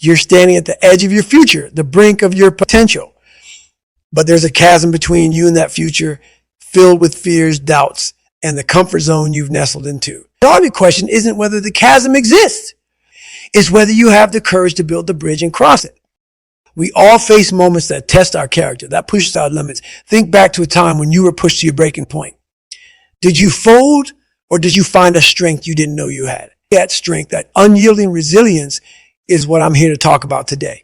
You're standing at the edge of your future, the brink of your potential. But there's a chasm between you and that future, filled with fears, doubts, and the comfort zone you've nestled into. The only question isn't whether the chasm exists. It's whether you have the courage to build the bridge and cross it. We all face moments that test our character, that pushes our limits. Think back to a time when you were pushed to your breaking point. Did you fold, or did you find a strength you didn't know you had? That strength, that unyielding resilience, is what I'm here to talk about today.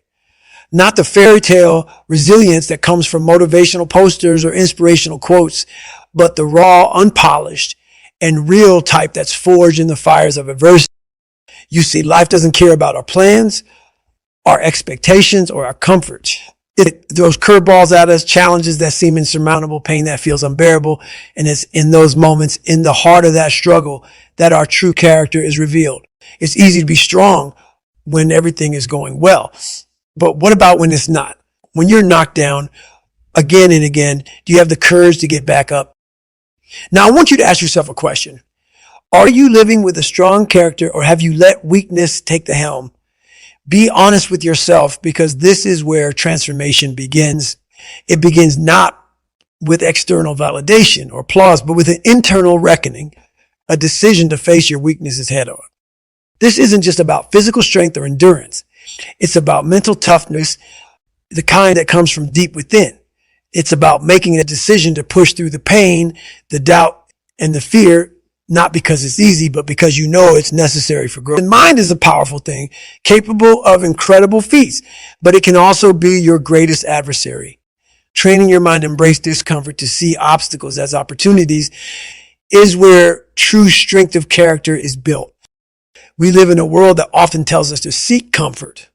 Not the fairy tale resilience that comes from motivational posters or inspirational quotes, but the raw, unpolished, and real type that's forged in the fires of adversity. You see, life doesn't care about our plans, our expectations, or our comfort. It throws curveballs at us, challenges that seem insurmountable, pain that feels unbearable. And it's in those moments, in the heart of that struggle, that our true character is revealed. It's easy to be strong when everything is going well. But what about when it's not? When you're knocked down again and again, do you have the courage to get back up? Now, I want you to ask yourself a question. Are you living with a strong character, or have you let weakness take the helm? Be honest with yourself, because this is where transformation begins. It begins not with external validation or applause, but with an internal reckoning, a decision to face your weaknesses head on. This isn't just about physical strength or endurance. It's about mental toughness, the kind that comes from deep within. It's about making a decision to push through the pain, the doubt, and the fear, not because it's easy, but because you know it's necessary for growth. The mind is a powerful thing, capable of incredible feats, but it can also be your greatest adversary. Training your mind to embrace discomfort, to see obstacles as opportunities, is where true strength of character is built. We live in a world that often tells us to seek comfort,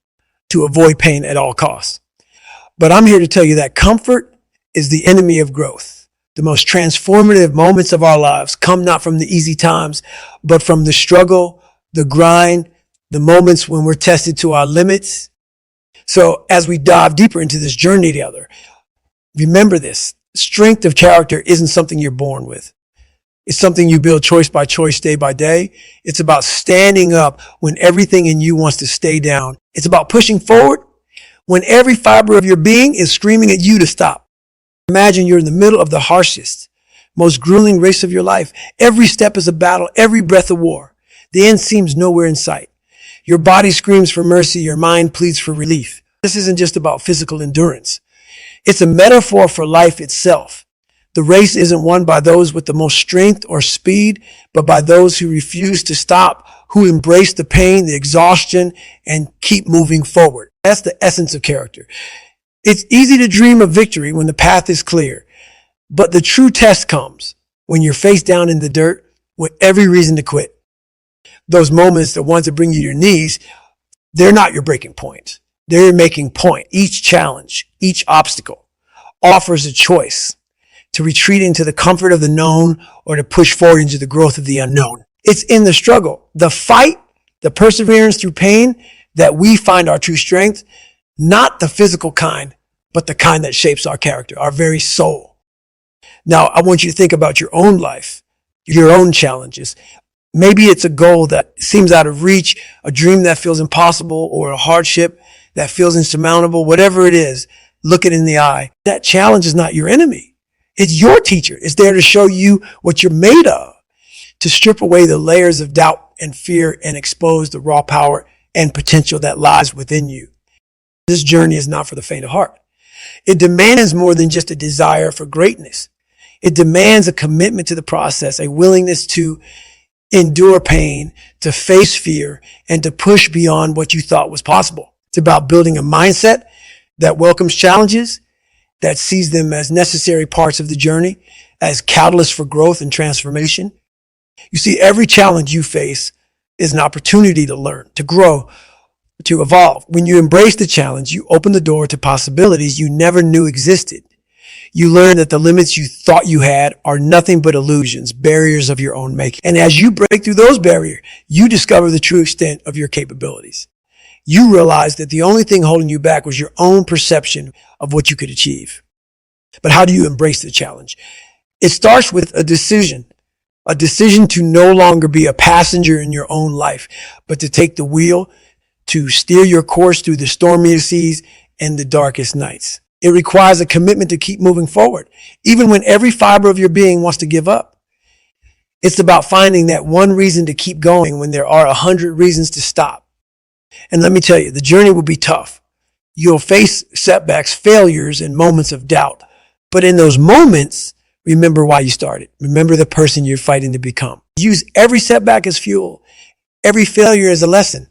to avoid pain at all costs. But I'm here to tell you that comfort is the enemy of growth. The most transformative moments of our lives come not from the easy times, but from the struggle, the grind, the moments when we're tested to our limits. So as we dive deeper into this journey together, remember this: strength of character isn't something you're born with. It's something you build choice by choice, day by day. It's about standing up when everything in you wants to stay down. It's about pushing forward when every fiber of your being is screaming at you to stop. Imagine you're in the middle of the harshest, most grueling race of your life. Every step is a battle, every breath a war. The end seems nowhere in sight. Your body screams for mercy, your mind pleads for relief. This isn't just about physical endurance. It's a metaphor for life itself. The race isn't won by those with the most strength or speed, but by those who refuse to stop, who embrace the pain, the exhaustion, and keep moving forward. That's the essence of character. It's easy to dream of victory when the path is clear, but the true test comes when you're face down in the dirt with every reason to quit. Those moments, the ones that bring you to your knees, they're not your breaking point. They're your making point. Each challenge, each obstacle offers a choice to retreat into the comfort of the known or to push forward into the growth of the unknown. It's in the struggle, the fight, the perseverance through pain that we find our true strength, not the physical kind, but the kind that shapes our character, our very soul. Now, I want you to think about your own life, your own challenges. Maybe it's a goal that seems out of reach, a dream that feels impossible, or a hardship that feels insurmountable. Whatever it is, look it in the eye. That challenge is not your enemy. It's your teacher. It's there to show you what you're made of, to strip away the layers of doubt and fear and expose the raw power and potential that lies within you. This journey is not for the faint of heart. It demands more than just a desire for greatness. It demands a commitment to the process, a willingness to endure pain, to face fear, and to push beyond what you thought was possible. It's about building a mindset that welcomes challenges, that sees them as necessary parts of the journey, as catalysts for growth and transformation. You see, every challenge you face is an opportunity to learn, to grow, to evolve. When you embrace the challenge, you open the door to possibilities you never knew existed. You learn that the limits you thought you had are nothing but illusions, barriers of your own making. And as you break through those barriers, you discover the true extent of your capabilities. You realize that the only thing holding you back was your own perception of what you could achieve. But how do you embrace the challenge? It starts with a decision to no longer be a passenger in your own life, but to take the wheel, to steer your course through the stormiest seas and the darkest nights. It requires a commitment to keep moving forward, even when every fiber of your being wants to give up. It's about finding that one reason to keep going when there are 100 reasons to stop. And let me tell you, the journey will be tough. You'll face setbacks, failures, and moments of doubt. But in those moments, remember why you started. Remember the person you're fighting to become. Use every setback as fuel, every failure as a lesson,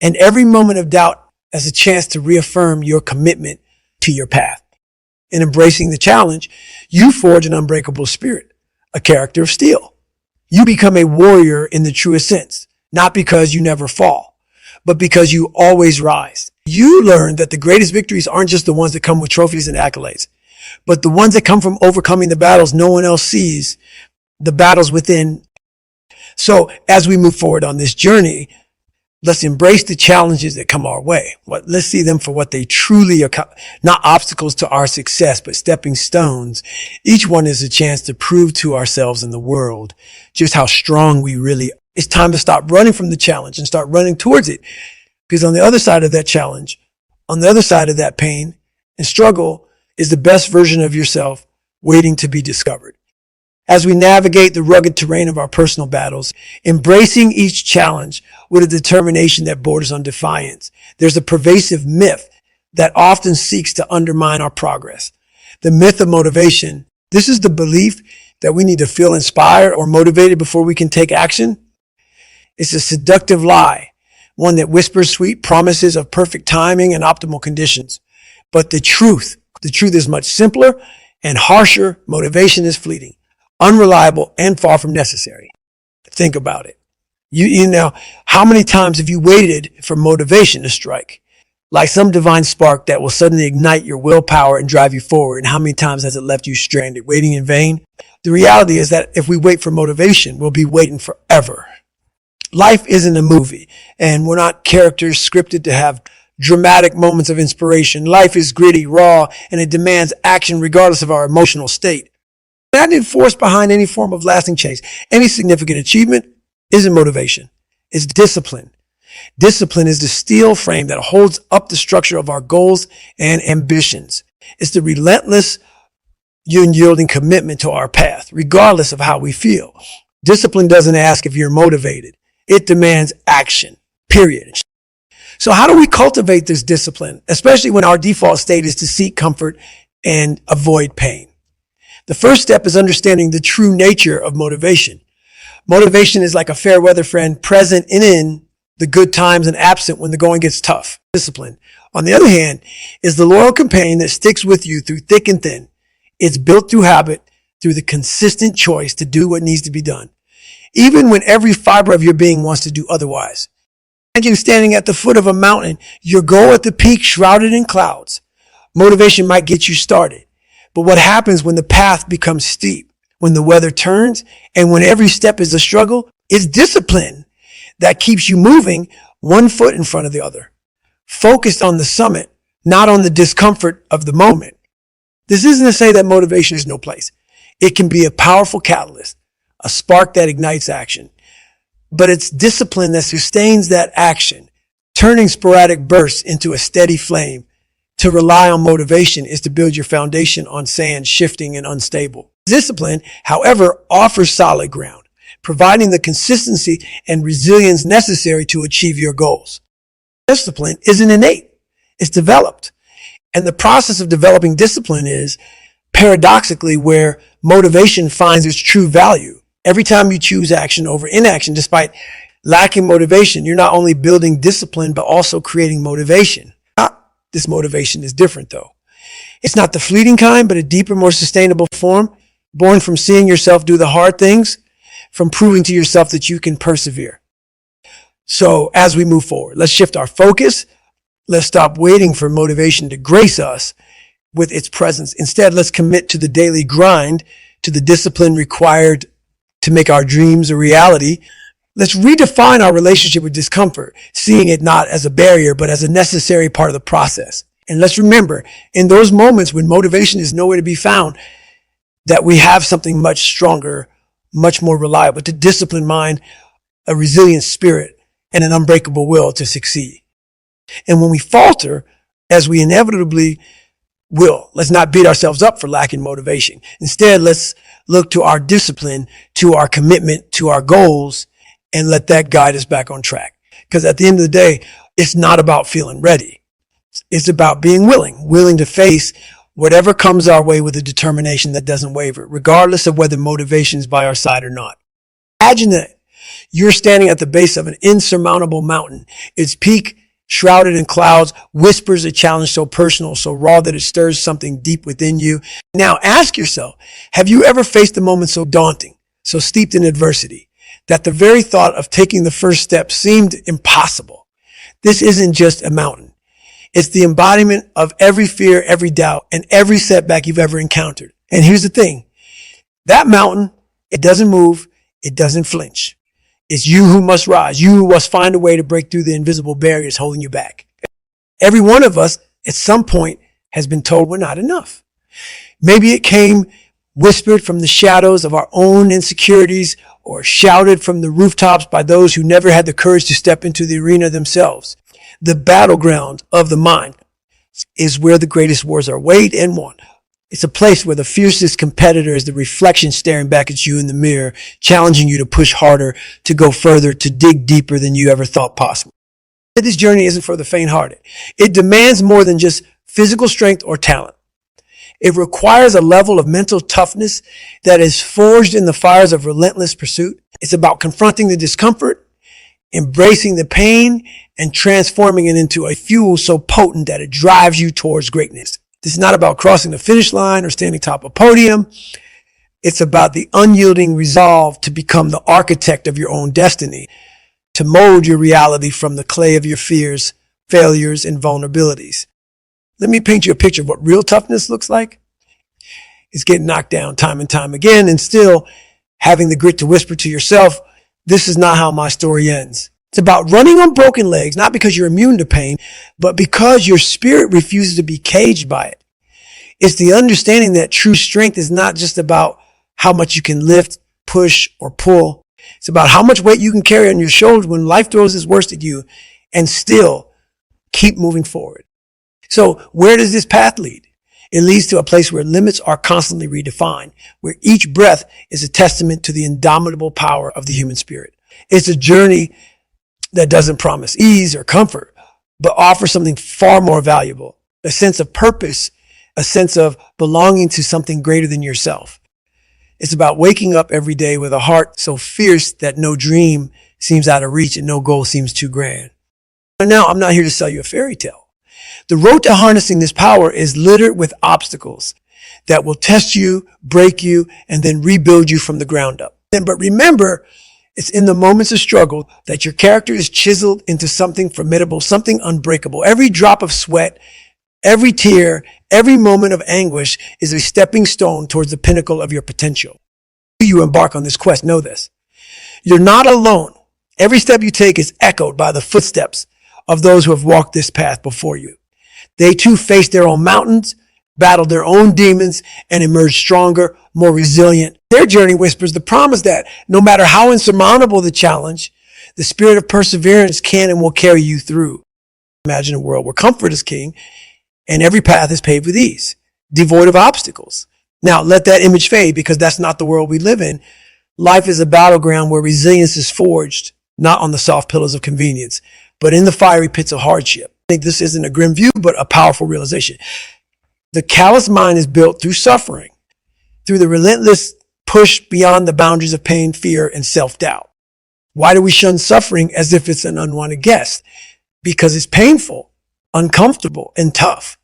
and every moment of doubt as a chance to reaffirm your commitment to your path. In embracing the challenge, you forge an unbreakable spirit, a character of steel. You become a warrior in the truest sense, not because you never fall, but because you always rise. You learn that the greatest victories aren't just the ones that come with trophies and accolades, but the ones that come from overcoming the battles no one else sees, the battles within. So as we move forward on this journey, let's embrace the challenges that come our way. Let's see them for what they truly are, not obstacles to our success, but stepping stones. Each one is a chance to prove to ourselves and the world just how strong we really are. It's time to stop running from the challenge and start running towards it. Because on the other side of that challenge, on the other side of that pain and struggle is the best version of yourself waiting to be discovered. As we navigate the rugged terrain of our personal battles, embracing each challenge with a determination that borders on defiance, there's a pervasive myth that often seeks to undermine our progress. The myth of motivation. This is the belief that we need to feel inspired or motivated before we can take action. It's a seductive lie, one that whispers sweet promises of perfect timing and optimal conditions. But the truth is much simpler and harsher. Motivation is fleeting, unreliable, and far from necessary. Think about it. You know, how many times have you waited for motivation to strike? Like some divine spark that will suddenly ignite your willpower and drive you forward. And how many times has it left you stranded, waiting in vain? The reality is that if we wait for motivation, we'll be waiting forever. Life isn't a movie, and we're not characters scripted to have dramatic moments of inspiration. Life is gritty, raw, and it demands action regardless of our emotional state. That isn't force behind any form of lasting change. Any significant achievement isn't motivation. It's discipline. Discipline is the steel frame that holds up the structure of our goals and ambitions. It's the relentless, unyielding commitment to our path, regardless of how we feel. Discipline doesn't ask if you're motivated. It demands action, period. So how do we cultivate this discipline, especially when our default state is to seek comfort and avoid pain? The first step is understanding the true nature of motivation. Motivation is like a fair weather friend, present in the good times and absent when the going gets tough. Discipline, on the other hand, is the loyal companion that sticks with you through thick and thin. It's built through habit, through the consistent choice to do what needs to be done, even when every fiber of your being wants to do otherwise. Imagine standing at the foot of a mountain, your goal at the peak shrouded in clouds. Motivation might get you started. But what happens when the path becomes steep, when the weather turns, and when every step is a struggle? It's discipline that keeps you moving one foot in front of the other, focused on the summit, not on the discomfort of the moment. This isn't to say that motivation is no place. It can be a powerful catalyst, a spark that ignites action. But it's discipline that sustains that action, turning sporadic bursts into a steady flame. To rely on motivation is to build your foundation on sand, shifting and unstable. Discipline, however, offers solid ground, providing the consistency and resilience necessary to achieve your goals. Discipline isn't innate. It's developed. And the process of developing discipline is, paradoxically, where motivation finds its true value. Every time you choose action over inaction, despite lacking motivation, you're not only building discipline, but also creating motivation. This motivation is different, though. It's not the fleeting kind, but a deeper, more sustainable form, born from seeing yourself do the hard things, from proving to yourself that you can persevere. So as we move forward, let's shift our focus. Let's stop waiting for motivation to grace us with its presence. Instead, let's commit to the daily grind, to the discipline required to make our dreams a reality. Let's redefine our relationship with discomfort, seeing it not as a barrier, but as a necessary part of the process. And let's remember, in those moments when motivation is nowhere to be found, that we have something much stronger, much more reliable, a disciplined mind, a resilient spirit, and an unbreakable will to succeed. And when we falter, as we inevitably will, let's not beat ourselves up for lacking motivation. Instead, let's look to our discipline, to our commitment, to our goals, and let that guide us back on track. Because at the end of the day, it's not about feeling ready. It's about being willing to face whatever comes our way with a determination that doesn't waver, regardless of whether motivation is by our side or not. Imagine that you're standing at the base of an insurmountable mountain. Its peak, shrouded in clouds, whispers a challenge so personal, so raw that it stirs something deep within you. Now ask yourself, have you ever faced a moment so daunting, so steeped in adversity, that the very thought of taking the first step seemed impossible? This isn't just a mountain. It's the embodiment of every fear, every doubt, and every setback you've ever encountered. And here's the thing. That mountain, it doesn't move. It doesn't flinch. It's you who must rise. You who must find a way to break through the invisible barriers holding you back. Every one of us at some point has been told we're not enough. Maybe it came whispered from the shadows of our own insecurities or shouted from the rooftops by those who never had the courage to step into the arena themselves. The battleground of the mind is where the greatest wars are waged and won. It's a place where the fiercest competitor is the reflection staring back at you in the mirror, challenging you to push harder, to go further, to dig deeper than you ever thought possible. This journey isn't for the faint-hearted. It demands more than just physical strength or talent. It requires a level of mental toughness that is forged in the fires of relentless pursuit. It's about confronting the discomfort, embracing the pain, and transforming it into a fuel so potent that it drives you towards greatness. This is not about crossing the finish line or standing atop a podium. It's about the unyielding resolve to become the architect of your own destiny, to mold your reality from the clay of your fears, failures, and vulnerabilities. Let me paint you a picture of what real toughness looks like. It's getting knocked down time and time again and still having the grit to whisper to yourself, this is not how my story ends. It's about running on broken legs, not because you're immune to pain, but because your spirit refuses to be caged by it. It's the understanding that true strength is not just about how much you can lift, push, or pull. It's about how much weight you can carry on your shoulders when life throws its worst at you and still keep moving forward. So where does this path lead? It leads to a place where limits are constantly redefined, where each breath is a testament to the indomitable power of the human spirit. It's a journey that doesn't promise ease or comfort, but offers something far more valuable, a sense of purpose, a sense of belonging to something greater than yourself. It's about waking up every day with a heart so fierce that no dream seems out of reach and no goal seems too grand. And now I'm not here to sell you a fairy tale. The road to harnessing this power is littered with obstacles that will test you, break you, and then rebuild you from the ground up. But remember, it's in the moments of struggle that your character is chiseled into something formidable, something unbreakable. Every drop of sweat, every tear, every moment of anguish is a stepping stone towards the pinnacle of your potential. You embark on this quest, know this. You're not alone. Every step you take is echoed by the footsteps of those who have walked this path before you. They too faced their own mountains, battled their own demons, and emerged stronger, more resilient. Their journey whispers the promise that no matter how insurmountable the challenge, the spirit of perseverance can and will carry you through. Imagine a world where comfort is king and every path is paved with ease, devoid of obstacles. Now, let that image fade because that's not the world we live in. Life is a battleground where resilience is forged, not on the soft pillars of convenience, but in the fiery pits of hardship. I think this isn't a grim view, but a powerful realization. The callous mind is built through suffering, through the relentless push beyond the boundaries of pain, fear, and self-doubt. Why do we shun suffering as if it's an unwanted guest? Because it's painful, uncomfortable, and tough.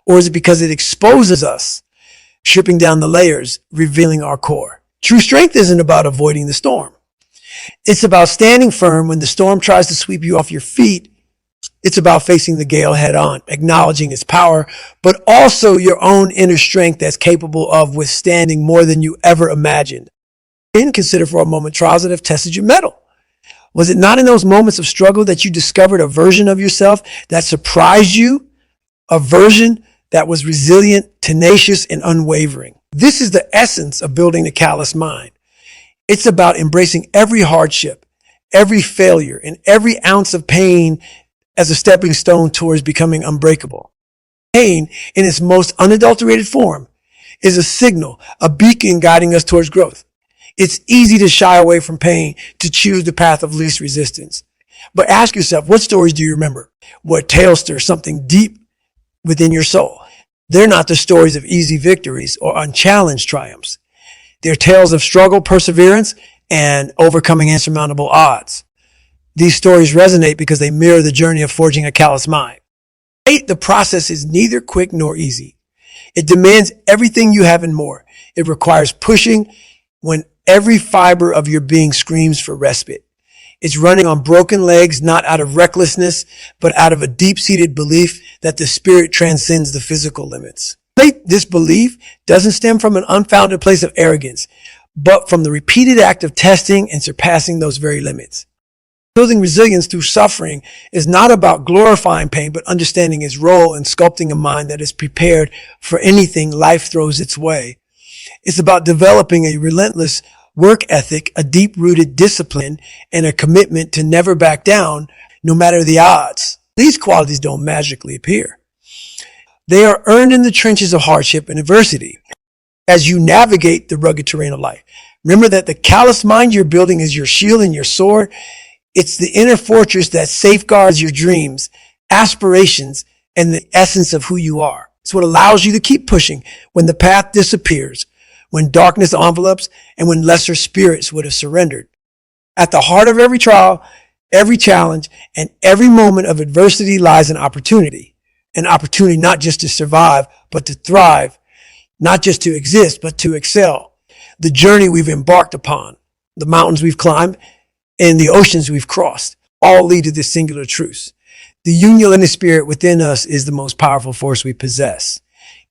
Or is it because it exposes us, stripping down the layers, revealing our core? True strength isn't about avoiding the storm. It's about standing firm when the storm tries to sweep you off your feet. It's about facing the gale head on, acknowledging its power, but also your own inner strength that's capable of withstanding more than you ever imagined. And consider for a moment trials that have tested your mettle. Was it not in those moments of struggle that you discovered a version of yourself that surprised you? A version that was resilient, tenacious, and unwavering. This is the essence of building a callous mind. It's about embracing every hardship, every failure, and every ounce of pain as a stepping stone towards becoming unbreakable. Pain, in its most unadulterated form, is a signal, a beacon guiding us towards growth. It's easy to shy away from pain, to choose the path of least resistance. But ask yourself, what stories do you remember? What tales stir something deep within your soul? They're not the stories of easy victories or unchallenged triumphs. They're tales of struggle, perseverance, and overcoming insurmountable odds. These stories resonate because they mirror the journey of forging a callous mind. The process is neither quick nor easy. It demands everything you have and more. It requires pushing when every fiber of your being screams for respite. It's running on broken legs, not out of recklessness, but out of a deep-seated belief that the spirit transcends the physical limits. This belief doesn't stem from an unfounded place of arrogance, but from the repeated act of testing and surpassing those very limits. Building resilience through suffering is not about glorifying pain, but understanding its role in sculpting a mind that is prepared for anything life throws its way. It's about developing a relentless work ethic, a deep-rooted discipline, and a commitment to never back down, no matter the odds. These qualities don't magically appear. They are earned in the trenches of hardship and adversity as you navigate the rugged terrain of life. Remember that the callous mind you're building is your shield and your sword. It's the inner fortress that safeguards your dreams, aspirations, and the essence of who you are. It's what allows you to keep pushing when the path disappears, when darkness envelops, and when lesser spirits would have surrendered. At the heart of every trial, every challenge, and every moment of adversity lies an opportunity. An opportunity not just to survive, but to thrive. Not just to exist, but to excel. The journey we've embarked upon, the mountains we've climbed, and the oceans we've crossed, all lead to this singular truth. The union in the spirit within us is the most powerful force we possess.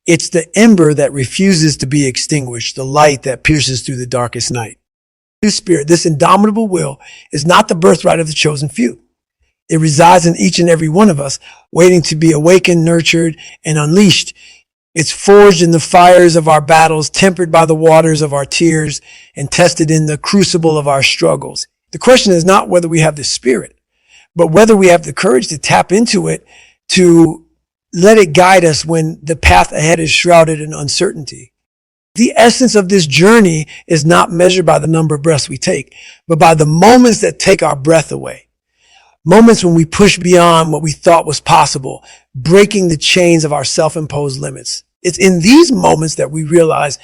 It's the ember that refuses to be extinguished, the light that pierces through the darkest night. This spirit, this indomitable will, is not the birthright of the chosen few. It resides in each and every one of us, waiting to be awakened, nurtured, and unleashed. It's forged in the fires of our battles, tempered by the waters of our tears, and tested in the crucible of our struggles. The question is not whether we have the spirit, but whether we have the courage to tap into it, to let it guide us when the path ahead is shrouded in uncertainty. The essence of this journey is not measured by the number of breaths we take, but by the moments that take our breath away. Moments when we push beyond what we thought was possible, breaking the chains of our self-imposed limits. It's in these moments that we realize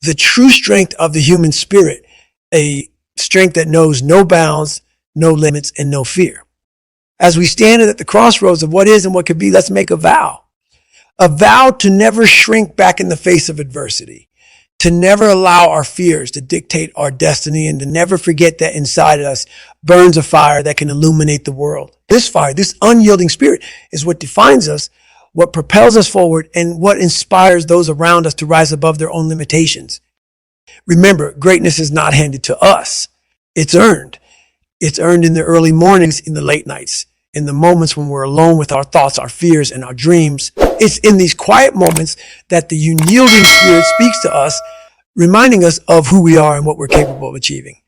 the true strength of the human spirit, a strength that knows no bounds, no limits, and no fear. As we stand at the crossroads of what is and what could be, let's make a vow. A vow to never shrink back in the face of adversity, to never allow our fears to dictate our destiny, and to never forget that inside us burns a fire that can illuminate the world. This fire, this unyielding spirit, is what defines us, what propels us forward, and what inspires those around us to rise above their own limitations. Remember, greatness is not handed to us. It's earned. It's earned in the early mornings, in the late nights, in the moments when we're alone with our thoughts, our fears, and our dreams. It's in these quiet moments that the unyielding spirit speaks to us, reminding us of who we are and what we're capable of achieving.